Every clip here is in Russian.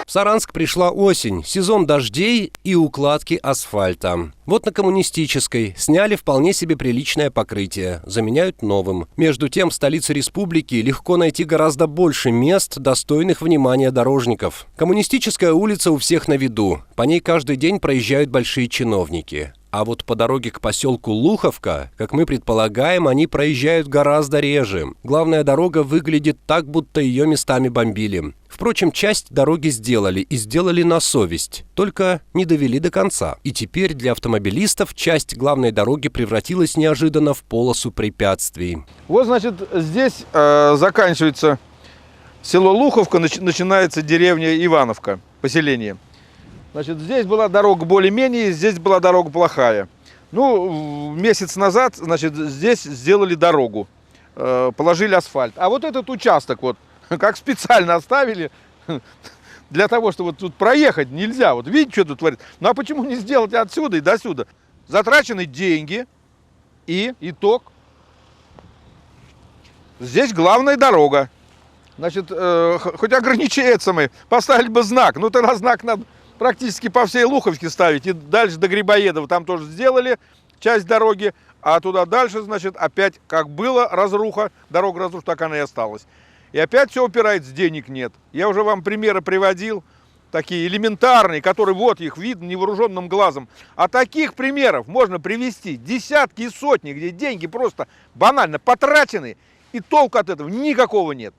В Саранск пришла осень, сезон дождей и укладки асфальта. Вот на Коммунистической сняли вполне себе приличное покрытие, заменяют новым. Между тем, в столице республики легко найти гораздо больше мест, достойных внимания дорожников. Коммунистическая улица у всех на виду, по ней каждый день проезжают большие чиновники. А вот по дороге к поселку Луховка, как мы предполагаем, они проезжают гораздо реже. Главная дорога выглядит так, будто ее местами бомбили. Впрочем, часть дороги сделали, и сделали на совесть, только не довели до конца. И теперь для автомобилистов часть главной дороги превратилась неожиданно в полосу препятствий. Вот, значит, здесь заканчивается село Луховка, начинается деревня Ивановка, поселение. Значит, здесь была дорога более-менее, здесь была дорога плохая. Ну, месяц назад, значит, здесь сделали дорогу, положили асфальт. А вот этот участок вот, как специально оставили, для того, чтобы вот тут проехать нельзя. Вот видите, что тут творится? Ну, а почему не сделать отсюда и до сюда? Затрачены деньги и итог. Здесь главная дорога. Значит, хоть ограничиться мы, поставили бы знак. Ну, тогда знак надо практически по всей Луховке ставить. И дальше до Грибоедова там тоже сделали часть дороги. А туда дальше, значит, опять как было разруха, дорога разруха, так она и осталась. И опять все упирается, денег нет. Я уже вам примеры приводил, такие элементарные, которые вот их видно невооруженным глазом. А таких примеров можно привести десятки и сотни, где деньги просто банально потрачены, и толку от этого никакого нет.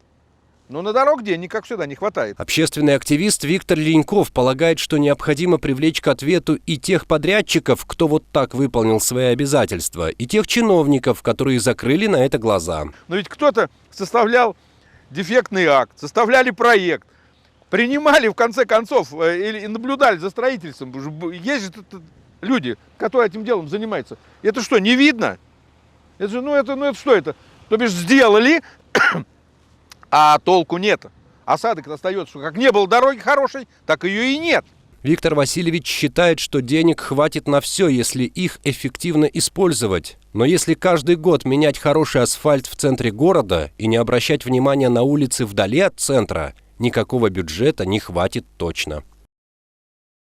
Но на дорог денег, как всегда, не хватает. Общественный активист Виктор Леньков полагает, что необходимо привлечь к ответу и тех подрядчиков, кто вот так выполнил свои обязательства, и тех чиновников, которые закрыли на это глаза. Но ведь кто-то составлял дефектный акт, составляли проект, принимали в конце концов и наблюдали за строительством. Есть же люди, которые этим делом занимаются. Это что, не видно? Это же, это что это? То бишь сделали, а толку нет. Осадок остается, что как не было дороги хорошей, так ее и нет. Виктор Васильевич считает, что денег хватит на все, если их эффективно использовать. Но если каждый год менять хороший асфальт в центре города и не обращать внимания на улицы вдали от центра, никакого бюджета не хватит точно.